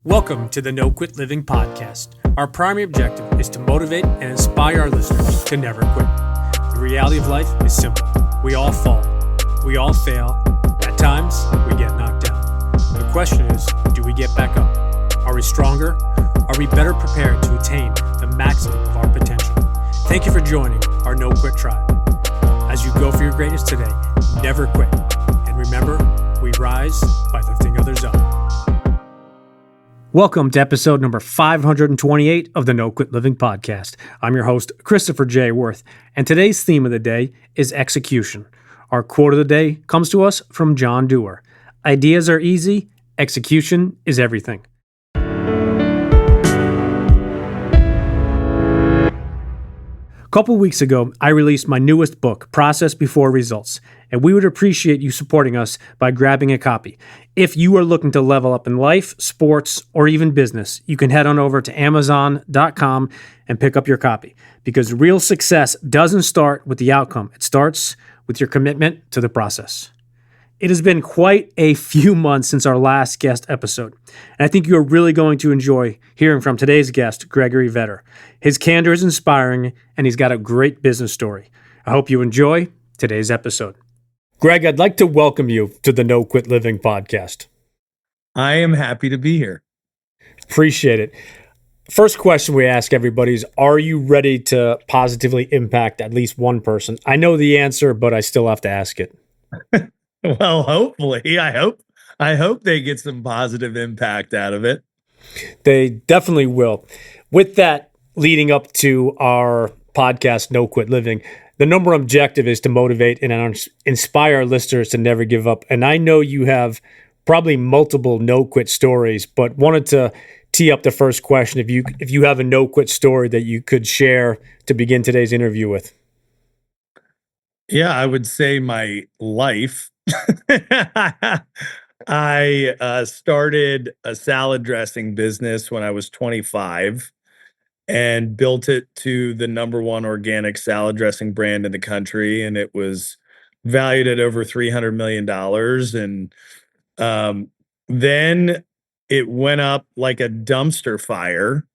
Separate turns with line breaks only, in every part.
Welcome to the No Quit Living podcast. Our primary objective is to motivate and inspire our listeners to never quit. The reality of life is simple. We all fall. We all fail. At times, we get knocked down. The question is, do we get back up? Are we stronger? Are we better prepared to attain the maximum of our potential? Thank you for joining our No Quit tribe. As you go for your greatness today, never quit. And remember, we rise by lifting others up. Welcome to episode number 528 of the No Quit Living podcast. I'm your host, Christopher J. Worth, and today's theme of the day is execution. Our quote of the day comes to us from John Dewar. Ideas are easy, execution is everything. A couple weeks ago, I released my newest book, Process Before Results, and we would appreciate you supporting us by grabbing a copy. If you are looking to level up in life, sports, or even business, you can head on over to Amazon.com and pick up your copy, because real success doesn't start with the outcome. It starts with your commitment to the process. It has been quite a few months since our last guest episode, and I think you are really going to enjoy hearing from today's guest, Gregory Vetter. His candor is inspiring, and he's got a great business story. I hope you enjoy today's episode. Greg, I'd like to welcome you to the No Quit Living podcast.
I am happy to be here.
Appreciate it. First question we ask everybody is, are you ready to positively impact at least one person? I know the answer, but I still have to ask it.
Well, hopefully, I hope they get some positive impact out of it.
They definitely will. With that, leading up to our podcast, No Quit Living, the number one objective is to motivate and inspire our listeners to never give up. And I know you have probably multiple no quit stories, but wanted to tee up the first question. If you have a no quit story that you could share to begin today's interview with.
Yeah, I would say my life. I started a salad dressing business when I was 25 and built it to the number one organic salad dressing brand in the country. And it was valued at over $300 million. And then it went up like a dumpster fire.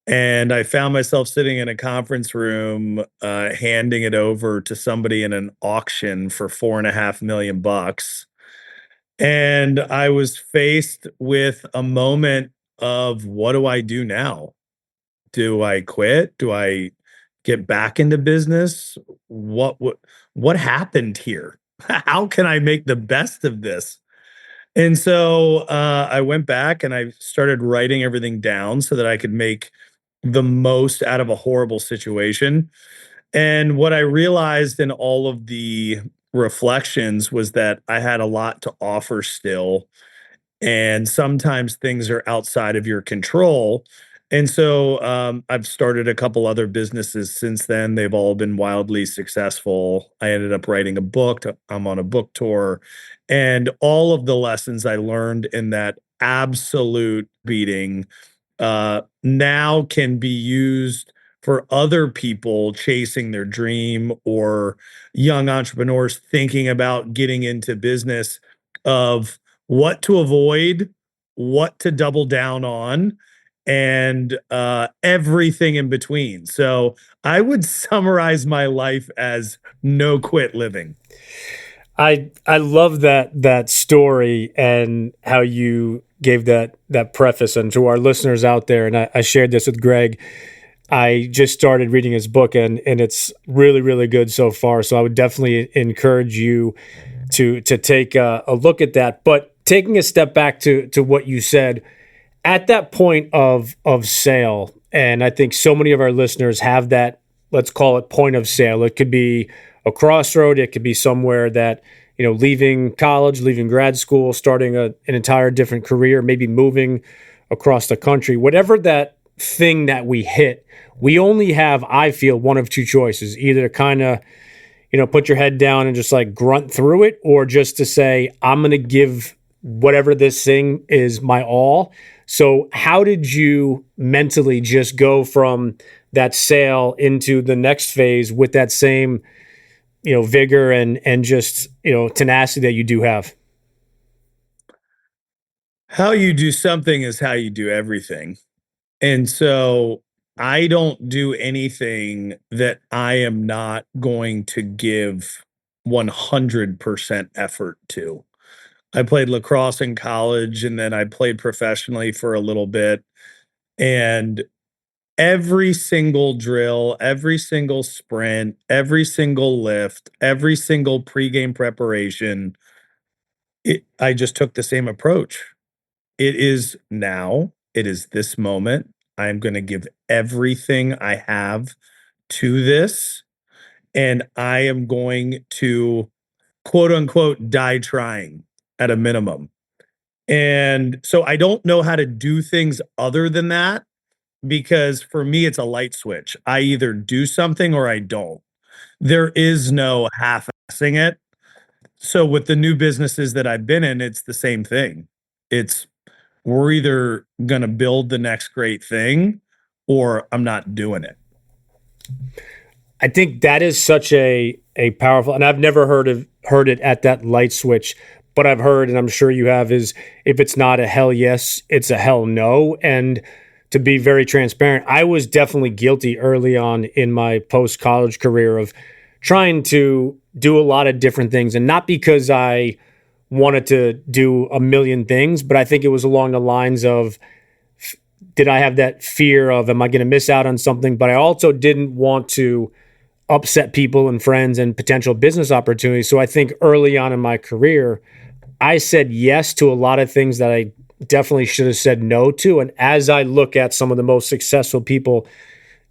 And I found myself sitting in a conference room, handing it over to somebody in an auction for $4.5 million. And I was faced with a moment of, what do I do now? Do I quit? Do I get back into business? What happened here? How can I make the best of this? And so I went back and I started writing everything down so that I could make the most out of a horrible situation. And what I realized in all of the reflections was that I had a lot to offer still. And sometimes things are outside of your control. And so I've started a couple other businesses since then. They've all been wildly successful. I ended up writing a book. I'm on a book tour. And all of the lessons I learned in that absolute beating now can be used for other people chasing their dream or young entrepreneurs thinking about getting into business, of what to avoid, what to double down on, and everything in between. So I would summarize my life as no quit living.
I love that story and how you gave that preface. And to our listeners out there, and I shared this with Greg, I just started reading his book and it's really, really good so far. So I would definitely encourage you to take a look at that. But taking a step back to what you said, at that point of sale, and I think so many of our listeners have that, let's call it point of sale. It could be a crossroad. It could be somewhere that, leaving college, leaving grad school, starting an entire different career, maybe moving across the country. Whatever that thing that we hit, we only have, I feel, one of two choices: either to kind of, put your head down and just like grunt through it, or just to say, I'm going to give whatever this thing is my all. So how did you mentally just go from that sale into the next phase with that same, vigor and just, tenacity that you do have?
how you do something is how you do everything. And so I don't do anything that I am not going to give 100% effort to. I played lacrosse in college and then I played professionally for a little bit. And every single drill, every single sprint, every single lift, every single pregame preparation, I just took the same approach. It is now, it is this moment. I'm going to give everything I have to this, and I am going to quote unquote die trying at a minimum. And so I don't know how to do things other than that because for me, it's a light switch. I either do something or I don't. There is no half assing it. So with the new businesses that I've been in, it's the same thing. It's we're either going to build the next great thing or I'm not doing it.
I think that is such a powerful, and I've never heard it at that light switch, but I've heard, and I'm sure you have, is if it's not a hell yes, it's a hell no. And to be very transparent, I was definitely guilty early on in my post college career of trying to do a lot of different things, and not because I wanted to do a million things, but I think it was along the lines of, did I have that fear of, am I going to miss out on something? But I also didn't want to upset people and friends and potential business opportunities. So I think early on in my career, I said yes to a lot of things that I definitely should have said no to. And as I look at some of the most successful people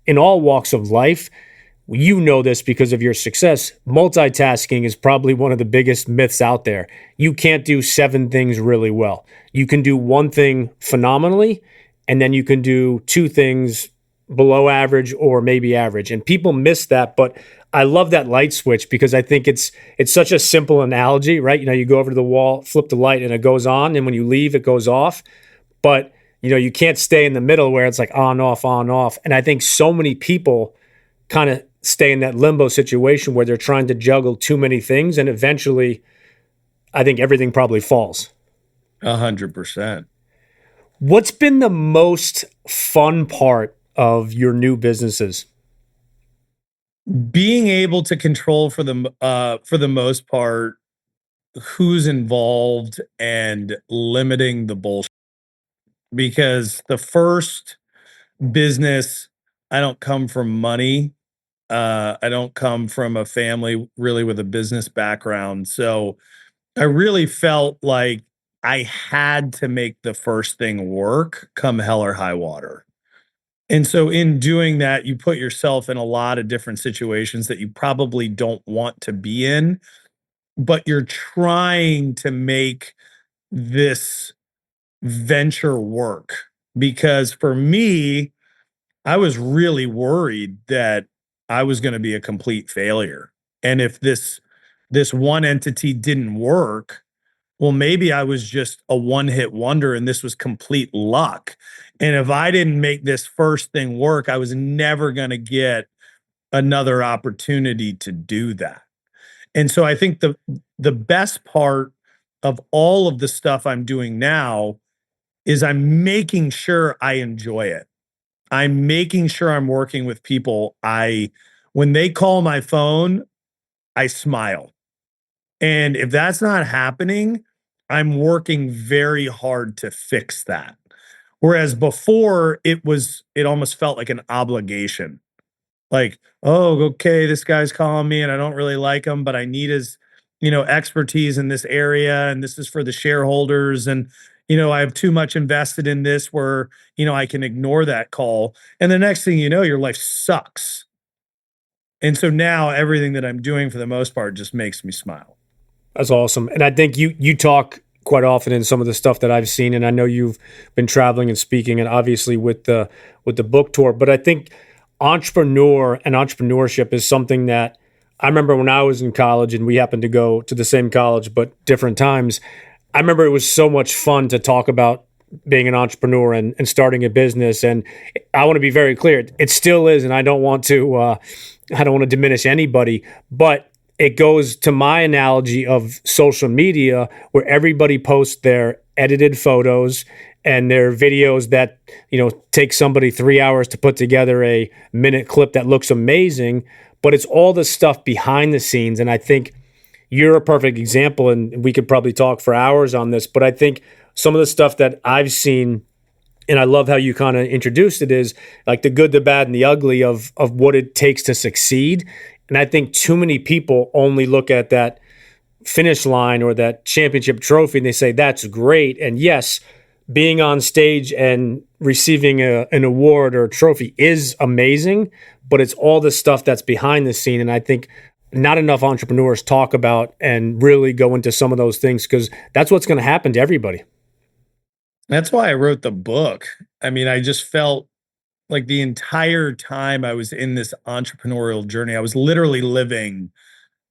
in all walks of life, you know this because of your success. Multitasking is probably one of the biggest myths out there. You can't do 7 things really well. You can do one thing phenomenally, and then you can do 2 things below average or maybe average. And people miss that, but I love that light switch because I think it's such a simple analogy, right? You know, you go over to the wall, flip the light, and it goes on, and when you leave, it goes off. But you know, you can't stay in the middle where it's like on, off, on, off. And I think so many people kind of stay in that limbo situation where they're trying to juggle too many things, and eventually, I think everything probably falls.
100%.
What's been the most fun part of your new businesses?
Being able to control for the most part who's involved and limiting the bullshit because the first business I don't come from money. I don't come from a family really with a business background. So I really felt like I had to make the first thing work come hell or high water. And so in doing that, you put yourself in a lot of different situations that you probably don't want to be in, but you're trying to make this venture work. Because for me, I was really worried that I was going to be a complete failure. And if this one entity didn't work, well, maybe I was just a one-hit wonder and this was complete luck. And if I didn't make this first thing work, I was never going to get another opportunity to do that. And so I think the best part of all of the stuff I'm doing now is I'm making sure I enjoy it. I'm making sure I'm working with people. When they call my phone, I smile. And if that's not happening, I'm working very hard to fix that. Whereas before it almost felt like an obligation. Like, oh, okay, this guy's calling me and I don't really like him, but I need his, expertise in this area. And this is for the shareholders. And, I have too much invested in this where, I can ignore that call. And the next thing you know, your life sucks. And so now everything that I'm doing for the most part just makes me smile.
That's awesome. And I think you talk quite often in some of the stuff that I've seen, and I know you've been traveling and speaking, and obviously with the book tour. But I think entrepreneurship is something that I remember when I was in college, and we happened to go to the same college but different times. I remember it was so much fun to talk about being an entrepreneur and starting a business. And I want to be very clear, it still is, and I don't want to diminish anybody, but it goes to my analogy of social media where everybody posts their edited photos and their videos that, take somebody 3 hours to put together a minute clip that looks amazing, but it's all the stuff behind the scenes. And I think you're a perfect example, and we could probably talk for hours on this, but I think some of the stuff that I've seen, and I love how you kind of introduced it, is like the good, the bad, and the ugly of what it takes to succeed. And I think too many people only look at that finish line or that championship trophy and they say, that's great. And yes, being on stage and receiving an award or a trophy is amazing, but it's all the stuff that's behind the scene. And I think not enough entrepreneurs talk about and really go into some of those things, because that's what's going to happen to everybody.
That's why I wrote the book. I mean, I just felt like the entire time I was in this entrepreneurial journey, I was literally living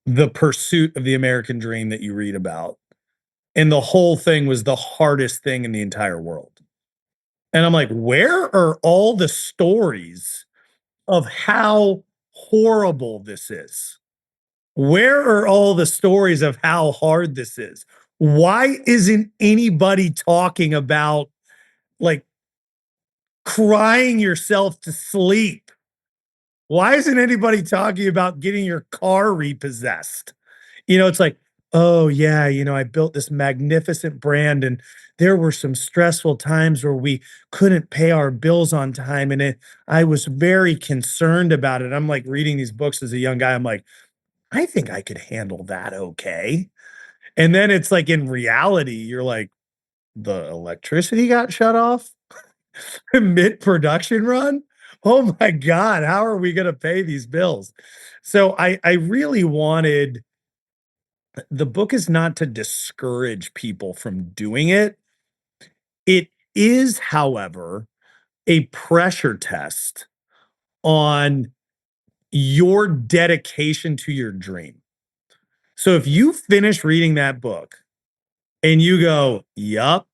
the pursuit of the American dream that you read about. And the whole thing was the hardest thing in the entire world. And I'm like, where are all the stories of how horrible this is? Where are all the stories of how hard this is? Why isn't anybody talking about like crying yourself to sleep? Why isn't anybody talking about getting your car repossessed? It's like, oh, yeah, I built this magnificent brand and there were some stressful times where we couldn't pay our bills on time. And I was very concerned about it. I'm like reading these books as a young guy. I'm like, I think I could handle that okay. And then it's like in reality, you're like, the electricity got shut off mid production run. Oh my God, how are we going to pay these bills? So I really wanted, the book is not to discourage people from doing it. It is, however, a pressure test on your dedication to your dream. So if you finish reading that book and you go, yup,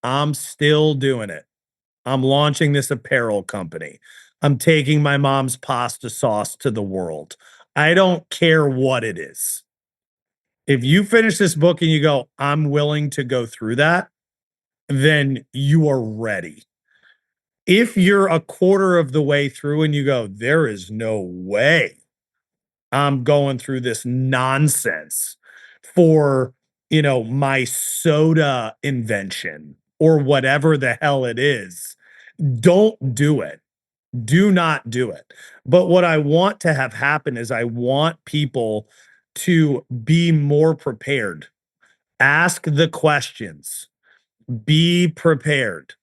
I'm still doing it. I'm launching this apparel company. I'm taking my mom's pasta sauce to the world. I don't care what it is. If you finish this book and you go, I'm willing to go through that, then you are ready. If you're a quarter of the way through and you go, there is no way I'm going through this nonsense for, my soda invention or whatever the hell it is, don't do it. Do not do it. But what I want to have happen is I want people to be more prepared. Ask the questions. Be prepared.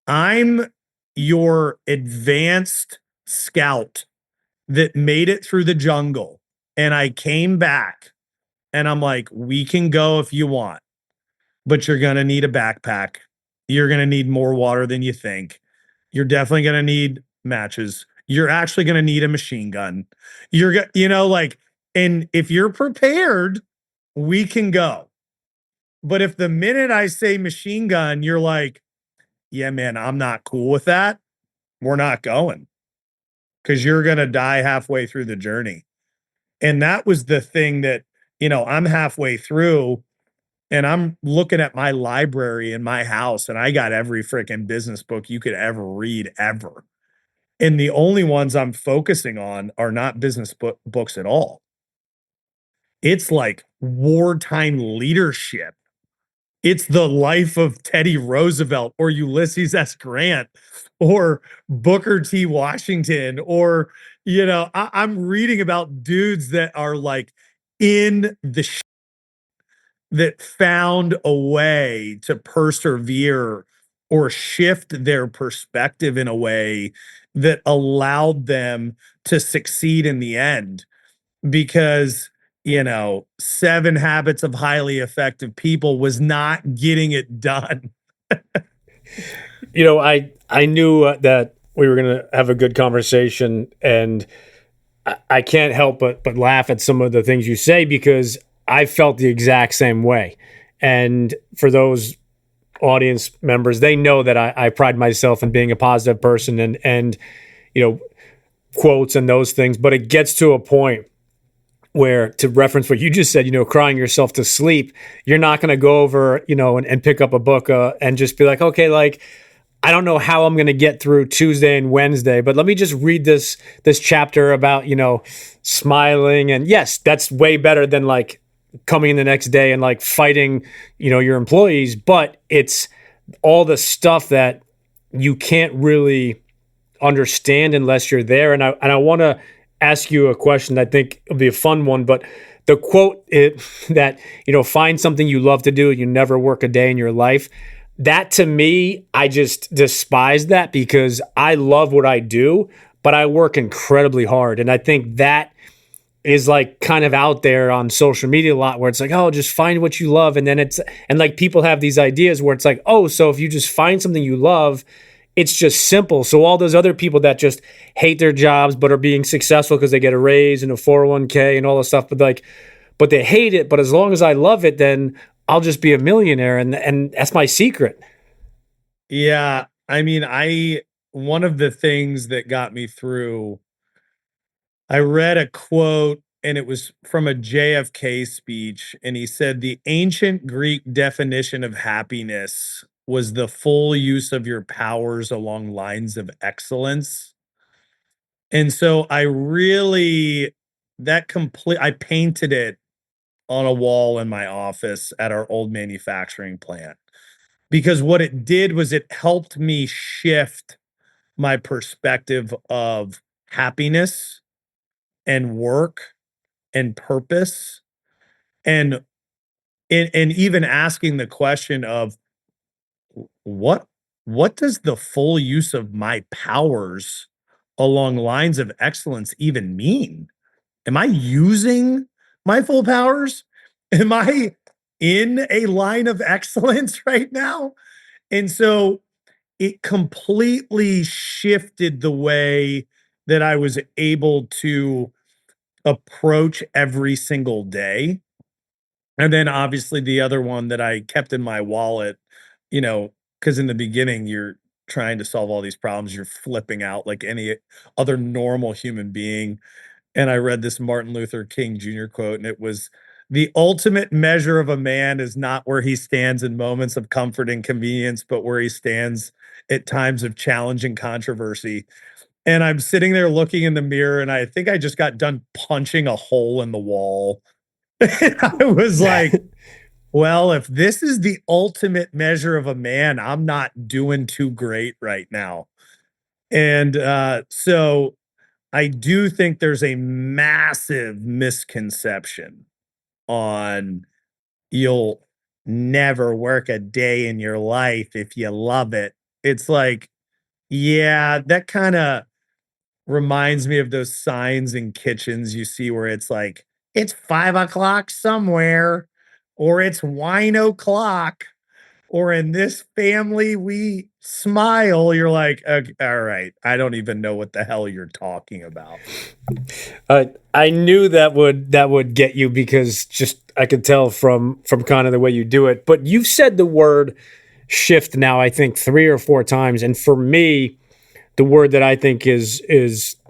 I'm your advanced scout that made it through the jungle. And I came back and I'm like, we can go if you want, but you're going to need a backpack. You're going to need more water than you think. You're definitely going to need matches. You're actually going to need a machine gun. You're going, and if you're prepared, we can go. But if the minute I say machine gun, you're like, yeah, man, I'm not cool with that, we're not going, because you're going to die halfway through the journey. And that was the thing that, I'm halfway through and I'm looking at my library in my house and I got every freaking business book you could ever read ever. And the only ones I'm focusing on are not business books at all. It's like wartime leadership. It's the life of Teddy Roosevelt or Ulysses S. Grant or Booker T. Washington, or, I'm reading about dudes that are like in the that found a way to persevere or shift their perspective in a way that allowed them to succeed in the end. Because, 7 Habits of Highly Effective People was not getting it done.
I knew that we were going to have a good conversation, and I can't help but laugh at some of the things you say, because I felt the exact same way. And for those audience members, they know that I pride myself in being a positive person and quotes and those things. But it gets to a point where, to reference what you just said, crying yourself to sleep, you're not going to go over, and pick up a book and just be like, okay, like, I don't know how I'm going to get through Tuesday and Wednesday, but let me just read this chapter about, smiling. And yes, that's way better than like coming in the next day and like fighting, your employees, but it's all the stuff that you can't really understand unless you're there. And I want to ask you a question that I think will be a fun one, but the quote that, find something you love to do, you never work a day in your life. That, to me, I just despise that, because I love what I do, but I work incredibly hard. And I think that is like kind of out there on social media a lot, where it's like, oh, just find what you love. And like people have these ideas where it's like, oh, so if you just find something you love, it's just simple. So all those other people that just hate their jobs but are being successful because they get a raise and a 401k and all this stuff, but they hate it. But as long as I love it, then I'll just be a millionaire. And that's my secret.
Yeah, I mean, I one of the things that got me through, I read a quote and it was from a JFK speech, and he said the ancient Greek definition of happiness was the full use of your powers along lines of excellence. And so I really that complete I painted it on a wall in my office at our old manufacturing plant, because what it did was it helped me shift my perspective of happiness and work and purpose, and and even asking the question of what what does the full use of my powers along lines of excellence even mean? Am I using my full powers? Am I in a line of excellence right now? And so it completely shifted the way that I was able to approach every single day. And then obviously the other one that I kept in my wallet, because in the beginning you're trying to solve all these problems, you're flipping out like any other normal human being. And I read this Martin Luther King Jr. quote, and it was, the ultimate measure of a man is not where he stands in moments of comfort and convenience, but where he stands at times of challenge and controversy. And I'm sitting there looking in the mirror, and I think I just got done punching a hole in the wall. And I was like, well, if this is the ultimate measure of a man, I'm not doing too great right now. And so I do think there's a massive misconception on, you'll never work a day in your life if you love it. It's like, yeah, that kind of reminds me of those signs in kitchens you see where it's like, it's 5 o'clock somewhere, or it's wine o'clock, or in this family we smile. You're like, okay, all right, I don't even know what the hell you're talking about.
I knew that would get you, because just I could tell from kind of the way you do it. But you've said the word shift now, I think 3 or 4 times, and for me, the word that I think is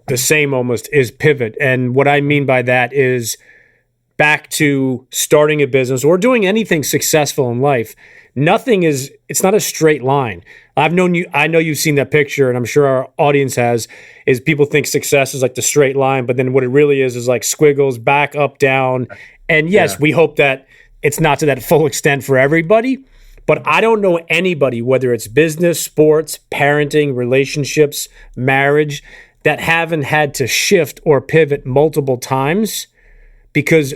the same almost is pivot. And what I mean by that is back to starting a business or doing anything successful in life. It's not a straight line. I know you've seen that picture, and I'm sure our audience has, is people think success is like the straight line, but then what it really is like squiggles, back, up, down. And yes,
Yeah.
we hope that it's not to that full extent for everybody, but I don't know anybody, whether it's business, sports, parenting, relationships, marriage, that haven't had to shift or pivot multiple times, because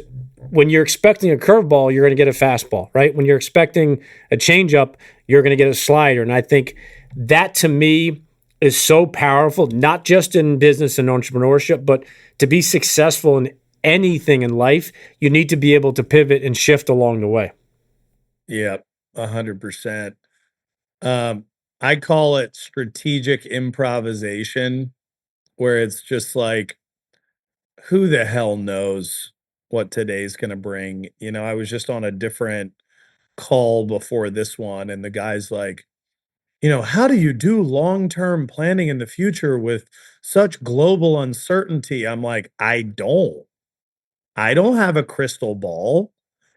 when you're expecting a curveball, you're going to get a fastball, right? When you're expecting a changeup, you're going to get a slider. And I think that, to me, is so powerful, not just in business and entrepreneurship, but to be successful in anything in life, you need to be able to pivot and shift along the way.
Yeah, 100%. Um, I call it strategic improvisation, where it's just like, who the hell knows what today's gonna bring? I was just on a different call before this one, and the guy's like, how do you do long-term planning in the future with such global uncertainty? I'm like, I don't. I don't have a crystal ball,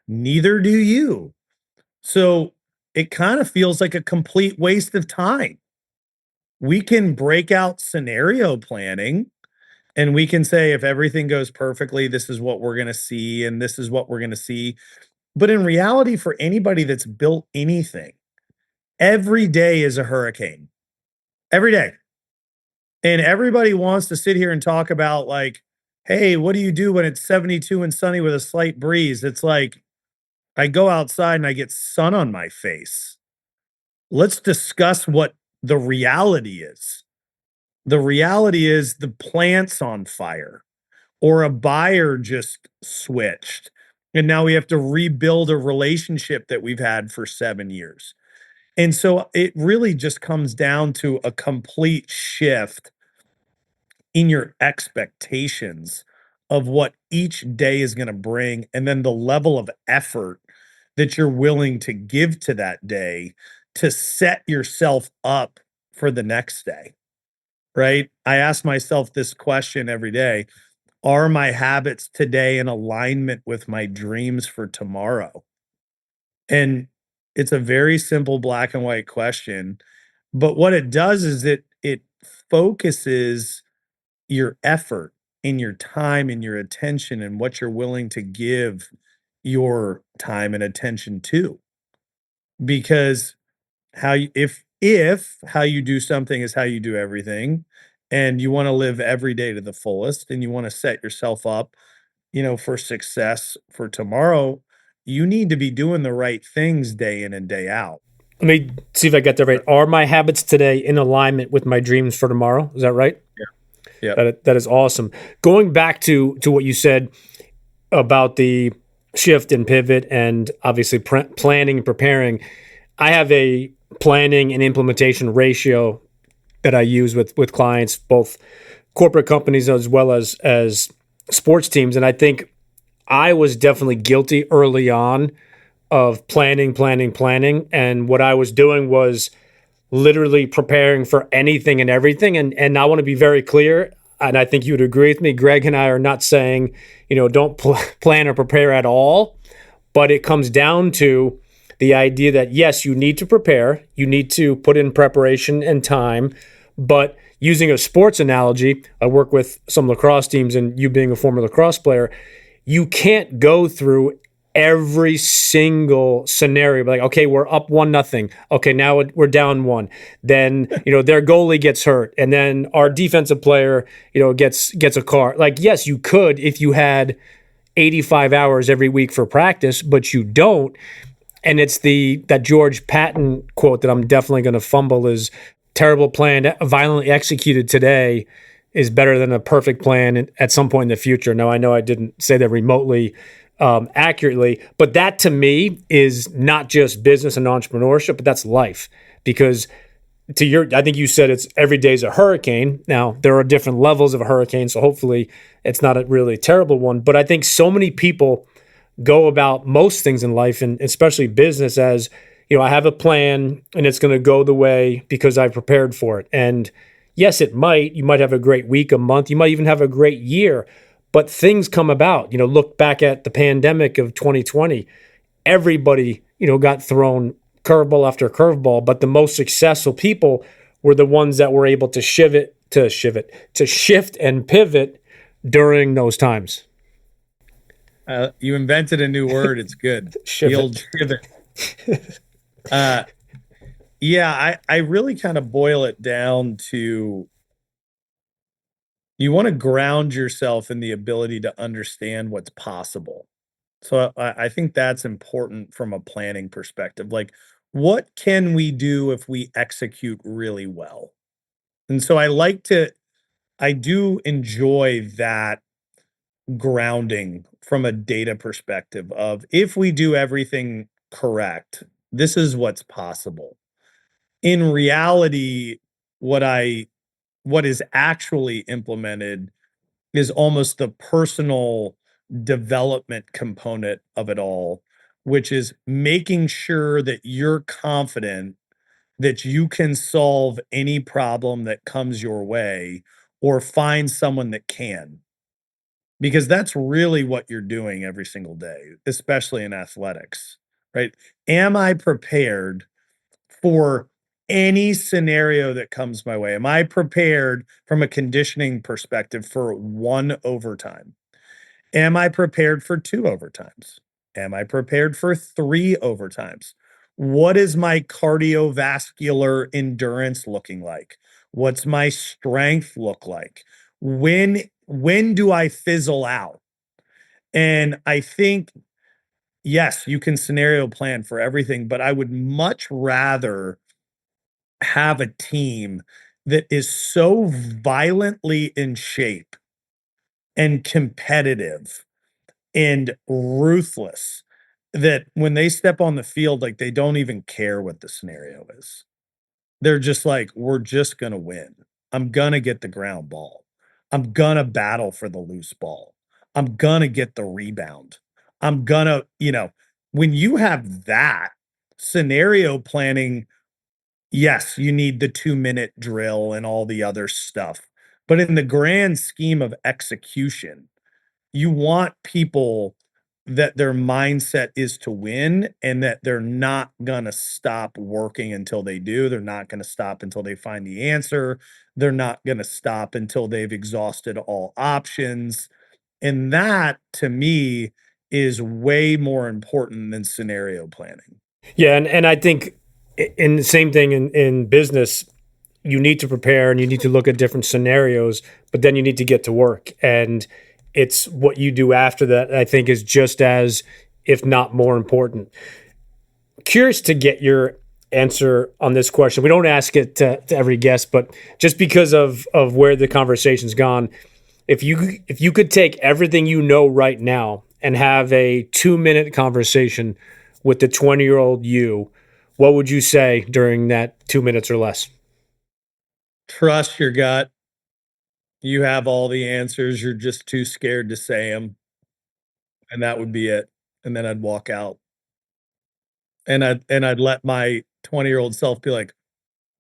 neither do you. So it kind of feels like a complete waste of time. We can break out scenario planning and we can say, if everything goes perfectly, this is what we're going to see, and this is what we're going to see. But in reality, for anybody that's built anything, every day is a hurricane. Every day. And everybody wants to sit here and talk about, like, hey, what do you do when it's 72 and sunny with a slight breeze? It's like, I go outside and I get sun on my face. Let's discuss what the reality is. The reality is the plant's on fire, or a buyer just switched. And now we have to rebuild a relationship that we've had for 7 years. And so it really just comes down to a complete shift in your expectations of what each day is going to bring, and then the level of effort that you're willing to give to that day to set yourself up for the next day, right? I ask myself this question every day: are my habits today in alignment with my dreams for tomorrow? And it's a very simple black and white question, but what it does is it focuses your effort and your time and your attention and what you're willing to give your time and attention to. Because how you if how you do something is how you do everything, and you wanna live every day to the fullest, and you wanna set yourself up, for success for tomorrow, you need to be doing the right things day in and day out.
Let me see if I got that right. Are my habits today in alignment with my dreams for tomorrow? Is that right?
Yeah. Yep.
That is awesome. Going back to what you said about the shift and pivot, and obviously planning and preparing, I have a planning and implementation ratio that I use with clients, both corporate companies as well as sports teams. And I think I was definitely guilty early on of planning. And what I was doing was literally preparing for anything and everything. And I want to be very clear, and I think you would agree with me. Greg and I are not saying, don't plan or prepare at all, but it comes down to the idea that yes, you need to prepare, you need to put in preparation and time, but using a sports analogy, I work with some lacrosse teams, and you being a former lacrosse player, you can't go through every single scenario. Like, okay, we're up 1-0. Okay, now we're down 1. Then, their goalie gets hurt, and then our defensive player, gets a car. Like, yes, you could if you had 85 hours every week for practice, but you don't. And it's that George Patton quote that I'm definitely going to fumble is: terrible plan violently executed today is better than a perfect plan at some point in the future. Now, I know I didn't say that remotely accurately, but that to me is not just business and entrepreneurship, but that's life. Because I think you said it's every day's a hurricane. Now, there are different levels of a hurricane, so hopefully it's not a really terrible one. But I think so many people go about most things in life, and especially business, as, I have a plan and it's going to go the way because I prepared for it. And yes, you might have a great week, a month, you might even have a great year, but things come about. Look back at the pandemic of 2020. Everybody, got thrown curveball after curveball, but the most successful people were the ones that were able to shift and pivot during those times.
You invented a new word. It's good.
Shift.
Uh, yeah, I really kind of boil it down to, you want to ground yourself in the ability to understand what's possible. So I think that's important from a planning perspective. Like, what can we do if we execute really well? And so I do enjoy that grounding from a data perspective of, if we do everything correct, this is what's possible. In reality, what I what is actually implemented is almost the personal development component of it all, which is making sure that you're confident that you can solve any problem that comes your way, or find someone that can. because that's really what you're doing every single day, especially in athletics, right? Am I prepared for any scenario that comes my way? Am I prepared from a conditioning perspective for one overtime? Am I prepared for two overtimes? Am I prepared for three overtimes? What is my cardiovascular endurance looking like? What's my strength look like? When do I fizzle out? And I think, yes, you can scenario plan for everything, but I would much rather have a team that is so violently in shape and competitive and ruthless that when they step on the field, like, they don't even care what the scenario is. They're just like, "We're just gonna win. I'm gonna get the ground ball. I'm gonna battle for the loose ball. I'm gonna get the rebound. I'm gonna" when you have that scenario planning, yes, you need the 2-minute drill and all the other stuff. But in the grand scheme of execution, you want people that their mindset is to win and that they're not gonna stop working until they do. They're not gonna stop until they find the answer. They're not gonna stop until they've exhausted all options. And that, to me, is way more important than scenario planning.
Yeah, and I think in the same thing in business, you need to prepare and you need to look at different scenarios, but then you need to get to work. And it's what you do after that, I think, is just as, if not more important. Curious to get your answer on this question. We don't ask it to every guest, but just because of where the conversation's gone, if you could take everything you know right now and have a 2-minute conversation with the 20-year-old you, what would you say during that 2 minutes or less?
Trust your gut. You have all the answers. You're just too scared to say them, and that would be it. And then I'd walk out. And I'd let my 20-year-old self be like,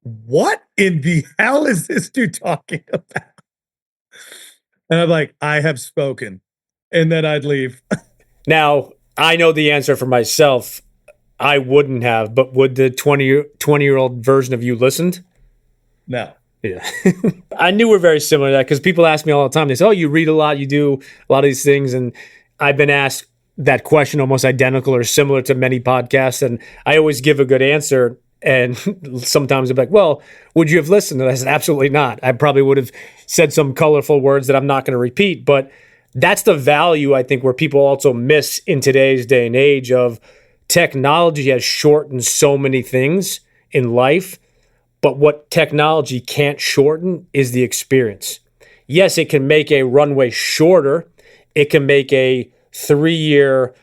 "What in the hell is this dude talking about?" And I'm like, "I have spoken." And then I'd leave.
Now, I know the answer for myself. I wouldn't have, but would the 20-year old version of you listened?
No.
Yeah. I knew we're very similar to that because people ask me all the time. They say, "Oh, you read a lot, you do a lot of these things." And I've been asked that question almost identical or similar to many podcasts. And I always give a good answer. And sometimes I'm like, "Well, would you have listened?" And I said, "Absolutely not. I probably would have said some colorful words that I'm not going to repeat." But that's the value, I think, where people also miss in today's day and age of technology has shortened so many things in life, but what technology can't shorten is the experience. Yes, it can make a runway shorter. It can make a 3 year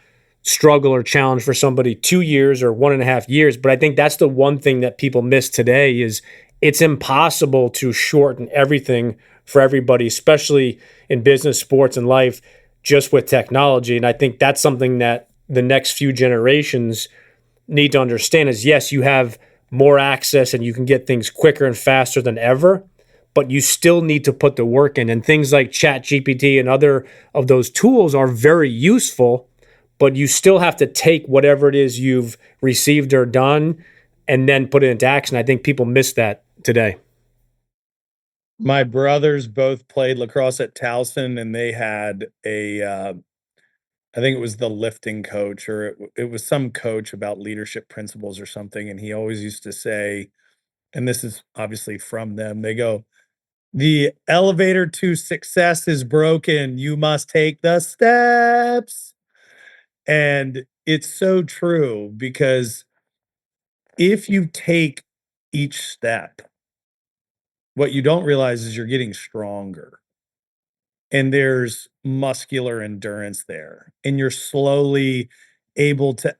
struggle or challenge for somebody 2 years or 1.5 years. But I think that's the one thing that people miss today is it's impossible to shorten everything for everybody, especially in business, sports, and life, just with technology. And I think that's something that the next few generations need to understand is yes, you have more access and you can get things quicker and faster than ever, but you still need to put the work in. And things like Chat GPT and other of those tools are very useful, but you still have to take whatever it is you've received or done and then put it into action. I think people miss that today.
My brothers both played lacrosse at Towson, and they had I think it was the lifting coach, or it was some coach about leadership principles or something, and he always used to say, and this is obviously from them, they go, "The elevator to success is broken. You must take the steps." And it's so true because if you take each step, what you don't realize is you're getting stronger and there's muscular endurance there, and you're slowly able to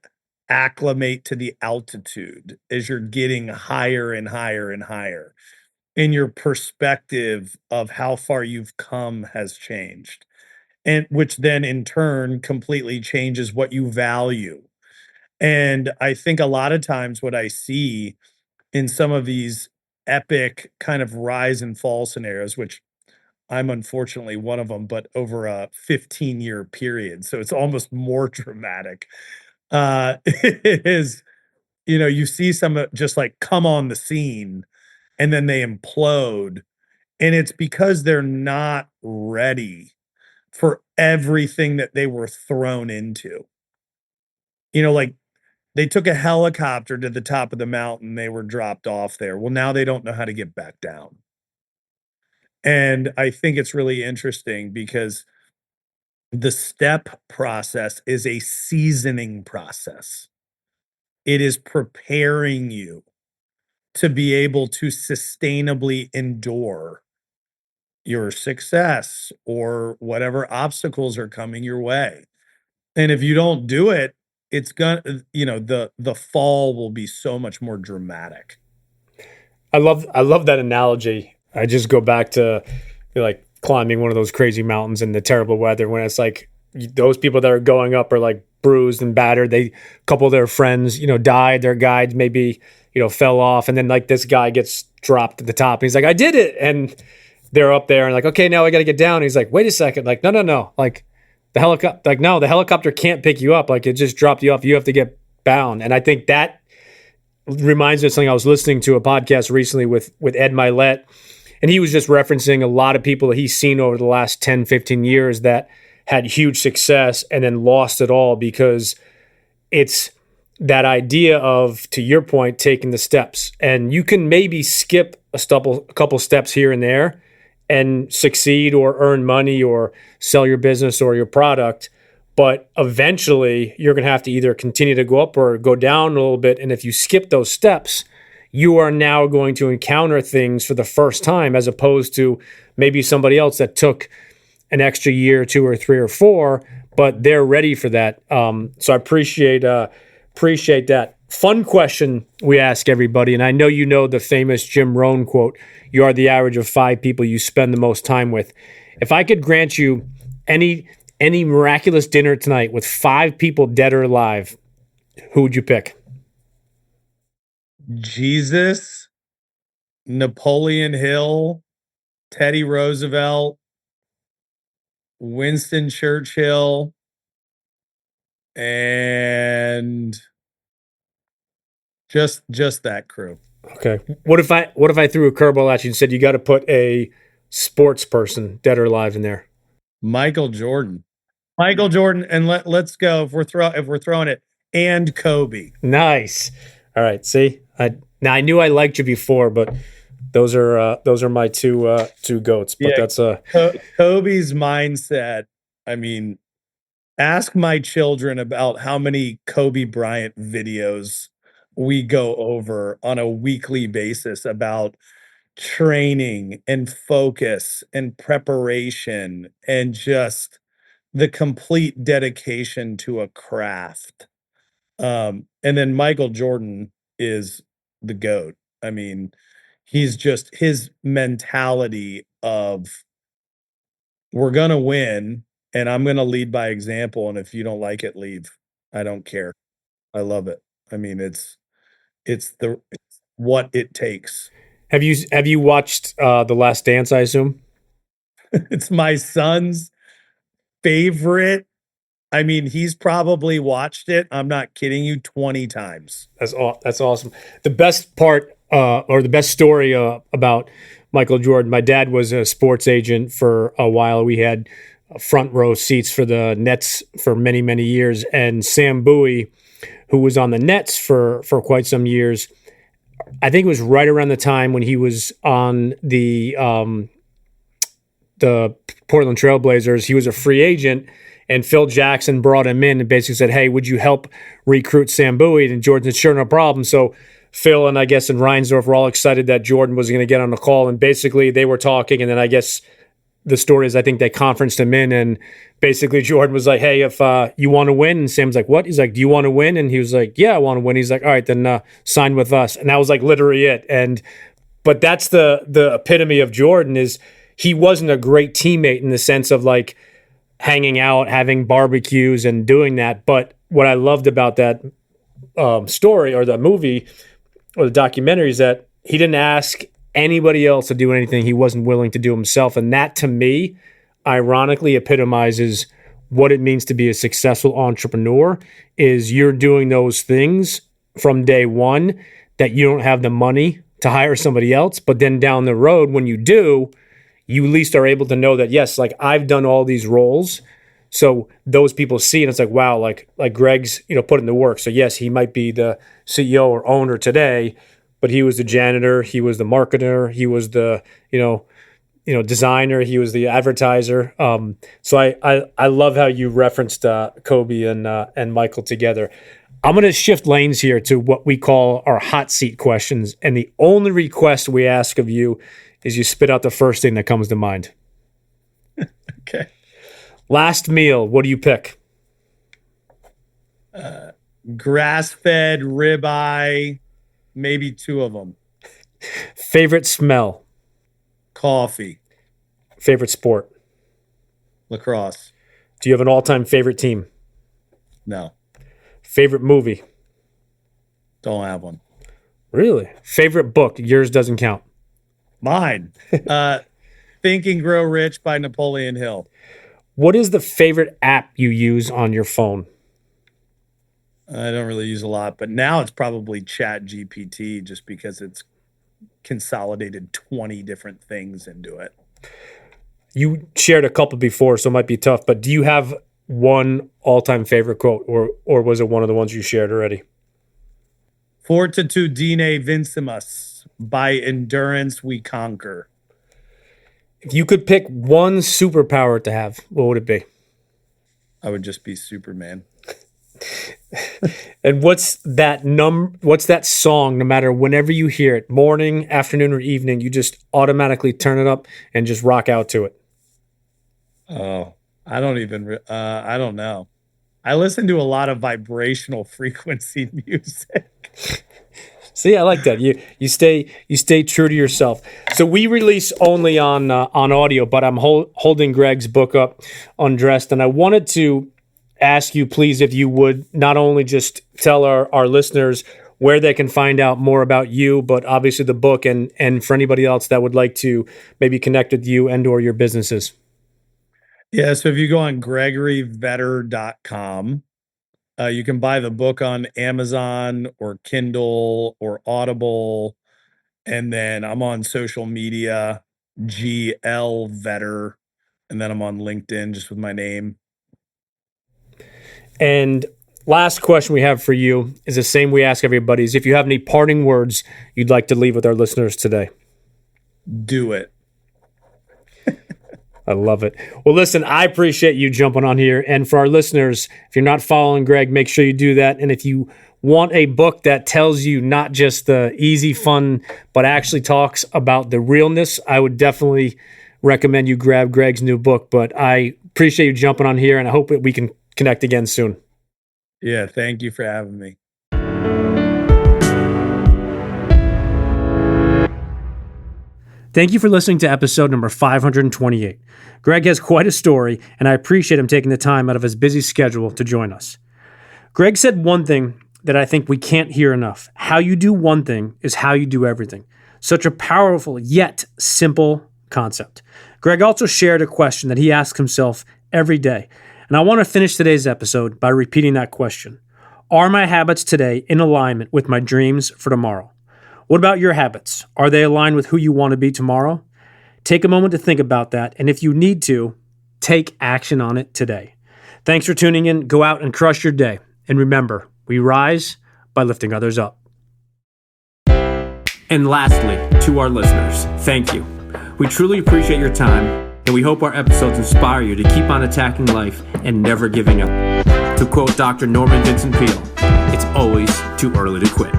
acclimate to the altitude as you're getting higher and higher and higher. And your perspective of how far you've come has changed, and which then in turn completely changes what you value. And I think a lot of times what I see in some of these epic kind of rise and fall scenarios, which I'm unfortunately one of them, but over a 15-year period, so it's almost more dramatic. Is, you see some, just, like, come on the scene, and then they implode, and it's because they're not ready for everything that they were thrown into. Like, they took a helicopter to the top of the mountain, they were dropped off there. Well, now they don't know how to get back down. And I think it's really interesting because the step process is a seasoning process. It is preparing you to be able to sustainably endure your success or whatever obstacles are coming your way. And if you don't do it, it's gonna, the fall will be so much more dramatic.
I love that analogy. I just go back to like climbing one of those crazy mountains in the terrible weather when it's like those people that are going up are like bruised and battered. A couple of their friends, died. Their guides maybe, fell off, and then like this guy gets dropped at the top, and he's like, "I did it," and they're up there and like, "Okay, now I got to get down." And he's like, "Wait a second, like, no, like the helicopter, like no, the helicopter can't pick you up. Like it just dropped you off. You have to get bound." And I think that reminds me of something. I was listening to a podcast recently with Ed Milet, and he was just referencing a lot of people that he's seen over the last 10, 15 years that had huge success and then lost it all because it's that idea of, to your point, taking the steps. And you can maybe skip a couple steps here and there and succeed or earn money or sell your business or your product. But eventually, you're going to have to either continue to go up or go down a little bit. And if you skip those steps, you are now going to encounter things for the first time, as opposed to maybe somebody else that took an extra year, 2 or 3 or 4, but they're ready for that. So I appreciate that. Fun question we ask everybody, and I know you know the famous Jim Rohn quote: "You are the average of 5 people you spend the most time with." If I could grant you any miraculous dinner tonight with 5 people dead or alive, who would you pick?
Jesus, Napoleon Hill, Teddy Roosevelt, Winston Churchill, and just that crew.
Okay. What if I threw a curveball at you and said you got to put a sports person, dead or alive, in there?
Michael Jordan. Michael Jordan, and let's go if we're throwing it, and Kobe.
Nice. All right. See, I knew I liked you before, but those are my two goats. But
Yeah,
that's
Kobe's mindset. I mean, ask my children about how many Kobe Bryant videos we go over on a weekly basis about training and focus and preparation and just the complete dedication to a craft. And then Michael Jordan is the GOAT. I mean, he's just his mentality of, we're gonna win and I'm gonna lead by example. And if you don't like it, leave. I don't care. I love it. I mean, it's what it takes.
have you watched The Last Dance? I assume
It's my son's favorite. I mean, he's probably watched it, I'm not kidding you, 20 times.
that's awesome. The best part or the best story about Michael Jordan. My dad was a sports agent for a while. We had front row seats for the Nets for many, many years, and Sam Bowie, who was on the Nets for quite some years. I think it was right around the time when he was on the Portland Trailblazers. He was a free agent, and Phil Jackson brought him in and basically said, "Hey, would you help recruit Sam Bowie?" And Jordan said, "Sure, no problem." So Phil and I guess and Reinsdorf were all excited that Jordan was going to get on the call, and basically they were talking, and then I guess the story is I think they conferenced him in, and basically Jordan was like, "Hey, if you want to win," and Sam's like, "What?" He's like, "Do you want to win?" And he was like, "Yeah, I want to win." He's like, "All right, then sign with us." And that was like literally it. But that's the epitome of Jordan. Is he wasn't a great teammate in the sense of like hanging out, having barbecues, and doing that. But what I loved about that story or the movie or the documentary is that he didn't ask anybody else to do anything he wasn't willing to do himself. And that, to me, ironically epitomizes what it means to be a successful entrepreneur. Is you're doing those things from day one that you don't have the money to hire somebody else, but then down the road when you do, you at least are able to know that, yes, like I've done all these roles. So those people see it, it's like, wow, like Greg's, put in the work. So yes, he might be the CEO or owner today, but he was the janitor, he was the marketer, he was the, designer, he was the advertiser. So I love how you referenced Kobe and Michael together. I'm going to shift lanes here to what we call our hot seat questions. And the only request we ask of you is you spit out the first thing that comes to mind.
Okay.
Last meal, what do you pick?
Grass-fed ribeye, maybe 2 of them.
Favorite smell?
Coffee.
Favorite sport?
Lacrosse.
Do you have an all-time favorite team?
No.
Favorite movie?
Don't have one.
Really? Favorite book? Yours doesn't count.
Mine. Think and Grow Rich by Napoleon Hill.
What is the favorite app you use on your phone?
I don't really use a lot, but now it's probably Chat GPT just because it's consolidated 20 different things into it.
You shared a couple before, so it might be tough, but do you have one all-time favorite quote, or was it one of the ones you shared already?
Fortitudine vincimus, by endurance we conquer.
If you could pick one superpower to have, what would it be?
I would just be Superman.
And what's that song, no matter whenever you hear it, morning, afternoon, or evening, you just automatically turn it up and just rock out to it?
Oh, I don't know. I listen to a lot of vibrational frequency music.
See, I like that. You stay true to yourself. So we release only on audio, but I'm holding Greg's book up, Undressed, and I wanted to ask you, please, if you would not only just tell our listeners where they can find out more about you, but obviously the book, and for anybody else that would like to maybe connect with you and or your businesses.
Yeah, so if you go on gregoryvetter.com, you can buy the book on Amazon or Kindle or Audible. And then I'm on social media, GL Vetter. And then I'm on LinkedIn just with my name.
And last question we have for you is the same we ask everybody, is if you have any parting words you'd like to leave with our listeners today.
Do it.
I love it. Well, listen, I appreciate you jumping on here. And for our listeners, if you're not following Greg, make sure you do that. And if you want a book that tells you not just the easy fun, but actually talks about the realness, I would definitely recommend you grab Greg's new book. But I appreciate you jumping on here, and I hope that we can connect again soon.
Yeah, thank you for having me.
Thank you for listening to episode number 528. Greg has quite a story, and I appreciate him taking the time out of his busy schedule to join us. Greg said one thing that I think we can't hear enough. How you do one thing is how you do everything. Such a powerful yet simple concept. Greg also shared a question that he asks himself every day, and I want to finish today's episode by repeating that question. Are my habits today in alignment with my dreams for tomorrow? What about your habits? Are they aligned with who you want to be tomorrow? Take a moment to think about that, and if you need to, take action on it today. Thanks for tuning in. Go out and crush your day. And remember, we rise by lifting others up. And lastly, to our listeners, thank you. We truly appreciate your time, and we hope our episodes inspire you to keep on attacking life and never giving up. To quote Dr. Norman Vincent Peale, it's always too early to quit.